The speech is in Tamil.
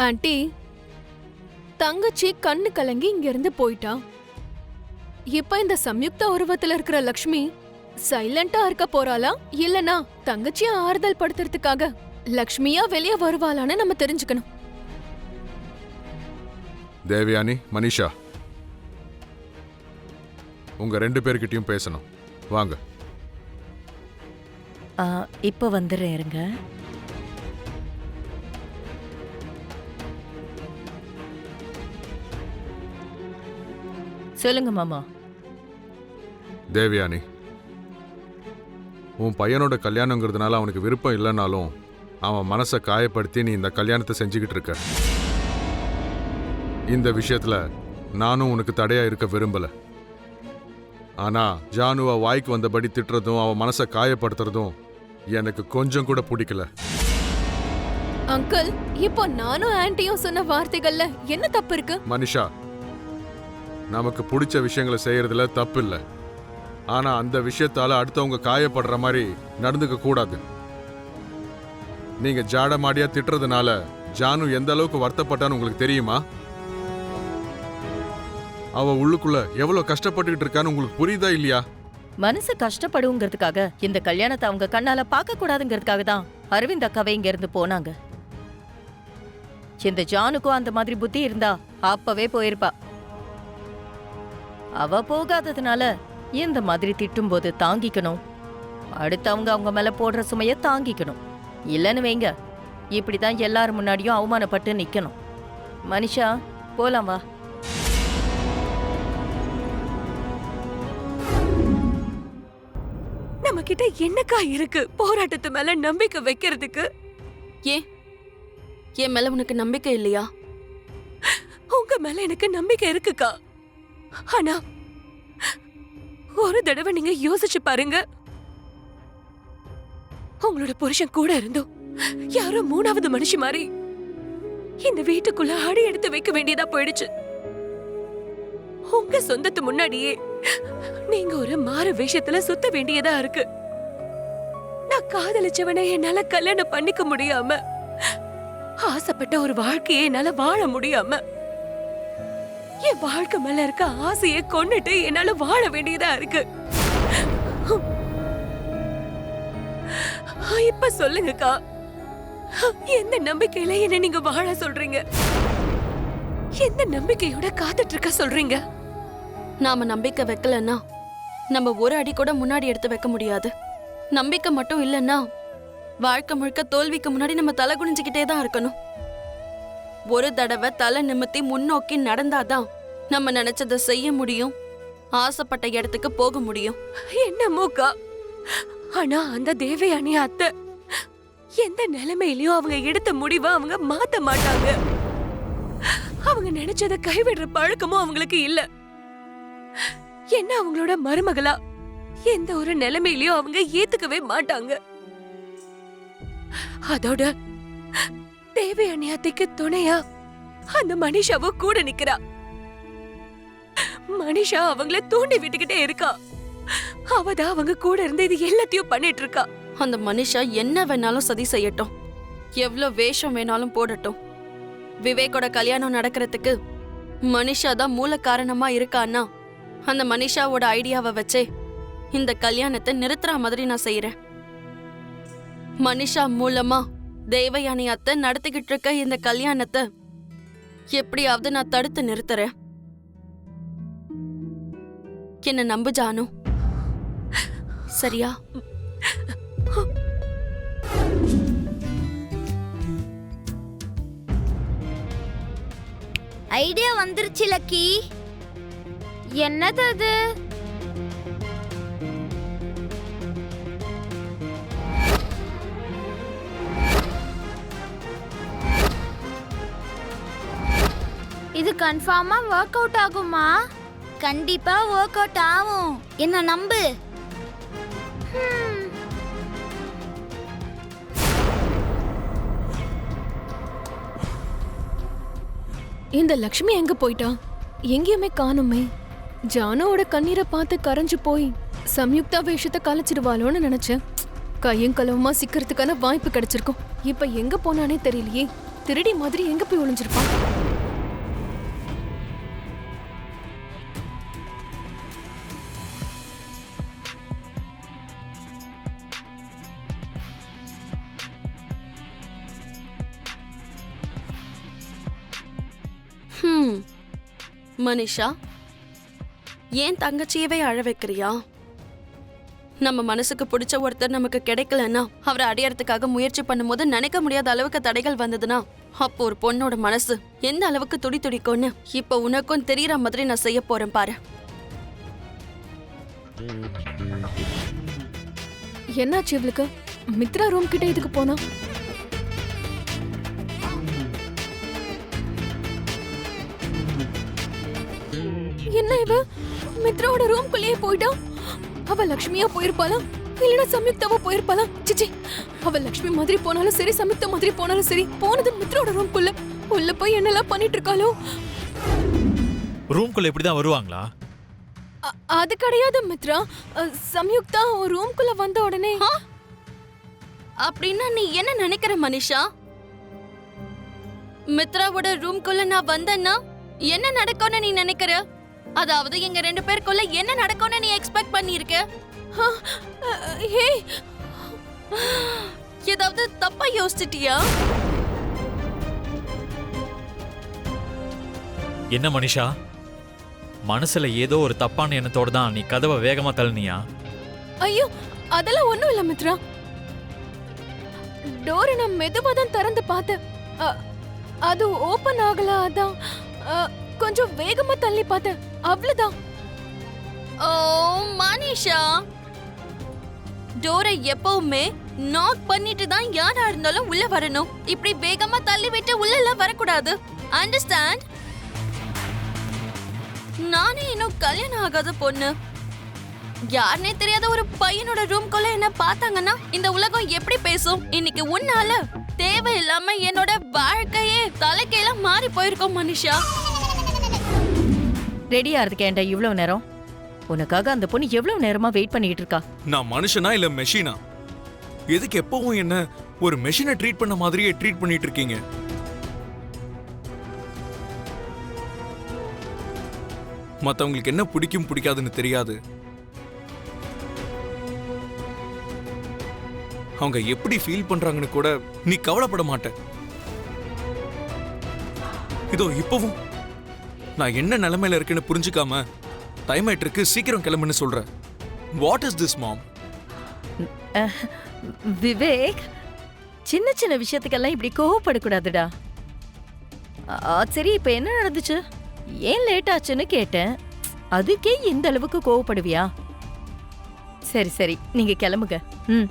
ஆண்டி, தங்கச்சி கண்ணு கலங்கி இங்க இருந்து போயிட்டா. இப்ப இந்த சம்யுக்தா உருவத்துல இருக்கிற லக்ஷ்மி சைலண்டா இருக்க போறாளா, இல்லனா தங்கச்சிய ஆறுதல் படுத்துறதுக்காக லக்ஷ்மியா வெளியே வருவாளான்னு நம்ம தெரிஞ்சுக்கணும். தேவயானி, மனிஷா, உங்க 2 பேர்கிட்டயும் பேசணும். வாங்க. இப்ப வந்துடுறேன், இருங்க. சொல்லுங்க மாமா. தேவயானி, உன் பையனோட கல்யாணங்கிறதுனால அவனுக்கு விருப்பம் இல்லைனாலும் அவன் மனசை காயப்படுத்தி நீ இந்த கல்யாணத்தை செஞ்சுக்கிட்டு இருக்க. இந்த விஷயத்துல நானும் உனக்கு தடையா இருக்க விரும்பல. ஆனா ஜானுவை வாய்க்கு வந்தபடி திட்டுறதும் அவன் மனசை காயப்படுத்துறதும் எனக்கு கொஞ்சம் கூட பிடிக்கல. அங்கிள், இப்போ நானும் ஆன்ட்டியும் சொன்ன வார்த்தைகள்ல என்ன தப்பு இருக்கு? மனிஷா, நமக்கு பிடிச்ச விஷயங்களை செய்யறதுல தப்பு இல்லை. ஆனா அந்த விஷயத்தால அடுத்தவங்க காயப்படுற மாதிரி நடந்துக்க கூடாது. நீங்க ஜாடமாடியா திட்டுறதுனால ஜானு எந்த அளவுக்கு வருத்தப்பட்டான்னு உங்களுக்கு தெரியுமா? அவ உள்ளுக்குள்ள எவ்வளவு கஷ்டப்பட்டுக்கிட்டு இருக்கான்னு உங்களுக்கு புரியுதா இல்லையா? மனசு கஷ்டப்படுங்கிறதுக்காக இந்த கல்யாணத்தை அவங்க கண்ணால பார்க்க கூடாதுங்கிறதுக்காக தான் அரவிந்த் அக்காவை இங்க இருந்து போனாங்க. இந்த ஜானுக்கும் அந்த மாதிரி புத்தி இருந்தா அப்பவே போயிருப்பா. அவ போகாததுனால இந்த மாதிரி திட்டும் போது தாங்கிக்கணும். அடுத்தவங்க அவங்க மேல போடுற சுமைய தாங்கிக்கணும். இல்லன்னு வைங்க, இப்படிதான் எல்லாரும் முன்னாடியும் அவமானப்பட்டு நிக்கணும். மனிஷா, போலாம் வா. நம்ம கிட்ட என்னக்கா இருக்கு போராட்டத்து மேல நம்பிக்கை வைக்கிறதுக்கு? ஏன் என் மேல உனக்கு நம்பிக்கை இல்லையா? உங்க மேல எனக்கு நம்பிக்கை இருக்குக்கா. ஆனா ஒரு தடவை நீங்க யோசிச்சு பாருங்க. உங்களோட புருஷன் கூட இருந்தோம் யாரோ 3வது மனுஷி மாதிரி இந்த வீட்டுக்குள்ள அடி எடுத்து வைக்க வேண்டியதா போயிடுச்சு. உங்க சொந்தத்து முன்னாடியே நீங்க ஒரு மாறு வேஷத்துல சுத்த வேண்டியதா இருக்கு. நான் காதலிச்சவனை என்னால கல்யாணம் பண்ணிக்க முடியாம, ஆசைப்பட்ட ஒரு வாழ்க்கையை என்னால வாழ முடியாம, என் வாழ்க்கை மேல இருக்க ஆசையை கொன்னுட்டு என்னால வாழ வேண்டியதா இருக்கு. இப்ப சொல்லுங்கக்கா, எந்த நம்பிக்கையில என்ன நீங்க வாழ சொல்றீங்க? எந்த நம்பிக்கையோட காத்துட்டு இருக்க சொல்றீங்க? நாம நம்பிக்கை வைக்கலன்னா நம்ம ஒரு அடி கூட முன்னாடி எடுத்து வைக்க முடியாது. நம்பிக்கை மட்டும் இல்லைன்னா வாழ்க்கை முழுக்க தோல்விக்கு முன்னாடி நம்ம தலை குனிஞ்சுக்கிட்டே தான் இருக்கணும். ஒரு தடவை தலை நிமித்தி முன்னோக்கி நடந்தாதான் நம்ம நினைச்சதை செய்ய முடியும், ஆசைப்பட்ட இடத்துக்கு போக முடியும். என்ன மூக்கா, ஆனா அந்த தேவயானி அத்தை எந்த நிலைமையிலயும் அவங்க எடுத்த முடிவை அவங்க மாத்த மாட்டாங்க. அவங்க நினைச்சதை கைவிடுற பழக்கமும் அவங்களுக்கு இல்ல. என்ன அவங்களோட மருமகளா எந்த ஒரு நிலைமையிலயும் அவங்க ஏத்துக்கவே மாட்டாங்க. அதோட தேவயானி அத்தைக்கு துணையா அந்த மனிஷாவும் கூட நிக்கிறா. மனிஷா அவங்கள தூண்டி விட்டுக்கிட்டே இருக்கா. அவதான் அவங்க கூட இருந்து இது எல்லாத்தையும் பண்ணிட்டு இருக்கா. அந்த மனுஷா என்ன வேணாலும் சதி செய்யட்டும், எவ்வளவு வேஷம் வேணாலும் போடட்டும். விவேக்கோட கல்யாணம் நடக்கிறதுக்கு மனிஷா தான் மூல காரணமா இருக்கான்னா அந்த மனிஷாவோட ஐடியாவை வச்சே இந்த கல்யாணத்தை நிறுத்துற மாதிரி நான் செய்யறேன். மனிஷா மூலமா தேவயானி அத்தை நடத்திக்கிட்டு இருக்க இந்த கல்யாணத்தை எப்படியாவது நான் தடுத்து நிறுத்துறேன். என்ன நம்பு ஜானு, சரியா? ஐடியா வந்துருச்சு லக்கி. என்னது அது? இது கன்ஃபார்மா வொர்க் அவுட் ஆகுமா? கண்டிப்பா வொர்க் அவுட் ஆகும், என்ன நம்பு. இந்த லக்ஷ்மி எங்க போயிட்டா? எங்கேயுமே காணுமே. ஜானுவோட கண்ணீரை பார்த்து கரைஞ்சு போய் சம்யுக்தா வேஷத்தை கலைச்சிடுவாளோன்னு நினைச்சேன். கையும் களவுமா சிக்கிறதுக்கான வாய்ப்பு கிடைச்சிருக்கும். இப்ப எங்க போனானே தெரியலையே. திருடி மாதிரி எங்க போய் ஒளிஞ்சிருப்பான்? மனிஷா, ஏன் தங்கச்சியவே அழ வைக்கிறியா? நம்ம மனசுக்கு பிடிச்ச ஒருத்தர் நமக்கு கிடைக்கலன்னா அவரை அடையறதுக்காக முயற்சி பண்ணும்போது நினைக்க முடியாத அளவுக்கு தடைகள் வந்ததுன்னா அப்போ ஒரு பொண்ணோட மனசு எந்த அளவுக்கு துடி துடிக்கும்னு இப்ப உனக்கும் தெரியற மாதிரி நான் செய்ய போறேன் பாரு. என்னாச்சு இவளுக்கு? மித்ரா ரூம் கிட்ட இதுக்கு போனா? என்ன இவ மித்ராவோட ரூம்குள்ளேயே போயிட்டா? அவ லக்ஷ்மியா போயிருப்பாளா இல்லனா சம்யுக்தாவா போயிருப்பாளா? சிச்சி, அவ லக்ஷ்மி மாதிரி போனாலும் சரி சம்யுக்தா மாதிரி போனாலும் சரி போனது மித்ராவோட ரூம்குள்ள. உள்ள போய் என்னெல்லாம் பண்ணிட்டு இருக்காளோ? ரூம்குள்ள இப்படிதான் வருவாங்களா? அது கிடையாது மித்ரா. சம்யுக்தா ரூம்குள்ள வந்த உடனே அப்படின்னா நீ என்ன நினைக்கிற மனிஷா? மித்ராவோட ரூம்குள்ள நான் வந்தேன்னா என்ன நடக்கும்னு நீ நினைக்கிற? அதாவது எங்க 2 பேருக்குள்ள என்ன நடக்கும்னு நீ எக்ஸ்பெக்ட் பண்ணிருக்க? ஹே, ஏதாவது தப்பா யோசிச்சிட்டியா? என்ன மனிஷா, மனசுல ஏதோ ஒரு தப்பான எண்ணத்தோட தான் நீ கதவை வேகமா தள்ளினியா? ஐயோ அதெல்லாம் ஒண்ணும் இல்ல மித்ரா. டோரை நான் மெதுவா தான் திறந்து பார்த்தேன். அது ஓபன் ஆகல. அதான் கொஞ்சம் வேகமா தள்ளி பார்த்தேன், அவ்வளவுதான். ஓ மனிஷா, டோரை எப்பவுமே நாக் பண்ணிட்டு தான் யாரா இருந்தாலும் உள்ள வரணும். இப்படி வேகமா தள்ளி விட்டு உள்ள எல்லாம் வரக்கூடாது. அண்டர்ஸ்டாண்ட்? நானே இன்னும் கல்யாணம் ஆகாத பொண்ணு. யாருனே தெரியாத ஒரு பையனோட ரூம்குள்ள என்ன பார்த்தாங்கன்னா இந்த உலகம் எப்படி பேசும்? இன்னைக்கு உன்னால தேவையில்லாம என்னோட வாழ்க்கையே தலைக்கையில மாறி போயிருக்கோம் மனிஷா. ரெடியா இருக்கேன்டா இவ்வளவு நேரம்? உனக்காக அந்த பொண்ணு எவ்வளவு நேரமா வெயிட் பண்ணிட்டு இருக்கா? நான் மனுஷனா இல்ல மெஷினா? எதுக்கு எப்பவும் என்ன ஒரு மெஷினை ட்ரீட் பண்ண மாதிரியே ட்ரீட் பண்ணிட்டு இருக்கீங்க? மத்தவங்களுக்கு என்ன பிடிக்கும் பிடிக்காதுன்னு தெரியாது. அவங்க எப்படி ஃபீல் பண்றாங்கன்னு கூட நீ கவலைப்பட மாட்ட. இதோ இப்பவும் நான் என்ன நிலைமையில இருக்குன்னு புரிஞ்சுக்காம டைம் ஆயிட்டு இருக்கு, சீக்கிரம் கிளம்புன்னு சொல்ற. வாட் இஸ் திஸ் மாம்? விவேக், சின்ன சின்ன விஷயத்துக்கெல்லாம் இப்படி கோவப்படக்கூடாதுடா. சரி, இப்ப என்ன நடந்துச்சு? ஏன் லேட் ஆச்சுன்னு கேட்டேன். அதுக்கே இந்த அளவுக்கு கோவப்படுவியா? சரி சரி, நீங்க கிளம்புங்க. ம்.